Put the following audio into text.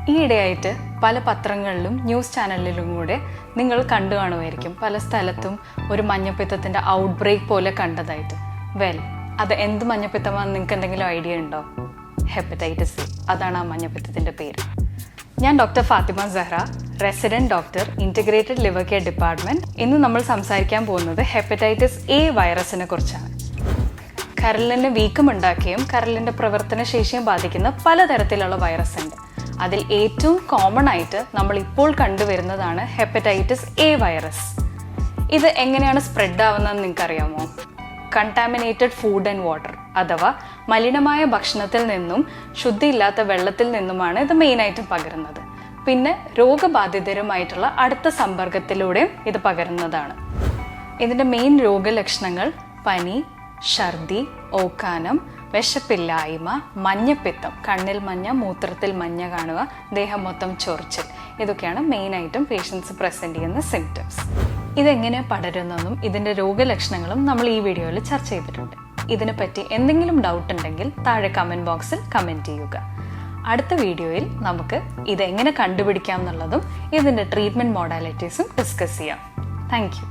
ഈയിടെയായിട്ട് പല പത്രങ്ങളിലും ന്യൂസ് ചാനലിലും കൂടെ നിങ്ങൾ കണ്ടു കാണുമായിരിക്കും പല സ്ഥലത്തും ഒരു മഞ്ഞപ്പിത്തത്തിൻ്റെ ഔട്ട്ബ്രേക്ക് പോലെ കണ്ടതായിട്ട്. അത് എന്ത് മഞ്ഞപ്പിത്തമാണെന്ന് നിങ്ങൾക്ക് എന്തെങ്കിലും ഐഡിയ ഉണ്ടോ? ഹെപ്പറ്റൈറ്റിസ് സി, അതാണ് ആ മഞ്ഞപ്പിത്തത്തിൻ്റെ പേര്. ഞാൻ doctor Fathima Zahra, resident doctor, integrated liver care department. ഇന്ന് നമ്മൾ സംസാരിക്കാൻ പോകുന്നത് ഹെപ്പറ്റൈറ്റിസ് എ വൈറസിനെ കുറിച്ചാണ്. കരളിന് വീക്കമുണ്ടാക്കുകയും കരളിൻ്റെ പ്രവർത്തനശേഷിയും ബാധിക്കുന്ന പലതരത്തിലുള്ള വൈറസ് ഉണ്ട്. അതിൽ ഏറ്റവും കോമൺ ആയിട്ട് നമ്മൾ ഇപ്പോൾ കണ്ടുവരുന്നതാണ് ഹെപ്പറ്റൈറ്റിസ് എ വൈറസ്. ഇത് എങ്ങനെയാണ് സ്പ്രെഡ് ആവുന്നതെന്ന് നിങ്ങൾക്കറിയാമോ? കണ്ടാമിനേറ്റഡ് ഫുഡ് ആൻഡ് വാട്ടർ, അഥവാ മലിനമായ ഭക്ഷണത്തിൽ നിന്നും ശുദ്ധിയില്ലാത്ത വെള്ളത്തിൽ നിന്നുമാണ് ഇത് മെയിനായിട്ടും പകരുന്നത്. പിന്നെ രോഗബാധിതരുമായിട്ടുള്ള അടുത്ത സമ്പർക്കത്തിലൂടെയും ഇത് പകരുന്നതാണ്. ഇതിൻ്റെ മെയിൻ രോഗലക്ഷണങ്ങൾ പനി, ഛർദി, ഓക്കാനം, വിശപ്പില്ലായ്മ, മഞ്ഞപ്പിത്തം, കണ്ണിൽ മഞ്ഞ, മൂത്രത്തിൽ മഞ്ഞ കാണുക, ദേഹം മൊത്തം ചൊറിച്ചിൽ, ഇതൊക്കെയാണ് മെയിനായിട്ടും പേഷ്യൻസ് പ്രസൻറ്റ് ചെയ്യുന്ന സിംറ്റംസ്. ഇതെങ്ങനെ പടരുന്നെന്നും ഇതിൻ്റെ രോഗലക്ഷണങ്ങളും നമ്മൾ ഈ വീഡിയോയിൽ ചർച്ച ചെയ്തിട്ടുണ്ട്. ഇതിനെപ്പറ്റി എന്തെങ്കിലും ഡൗട്ട് ഉണ്ടെങ്കിൽ താഴെ കമൻറ്റ് ബോക്സിൽ കമൻറ്റ് ചെയ്യുക. അടുത്ത വീഡിയോയിൽ നമുക്ക് ഇതെങ്ങനെ കണ്ടുപിടിക്കാം എന്നുള്ളതും ഇതിൻ്റെ ട്രീറ്റ്മെൻറ്റ് മോഡാലിറ്റീസും ഡിസ്കസ് ചെയ്യാം. Thank you.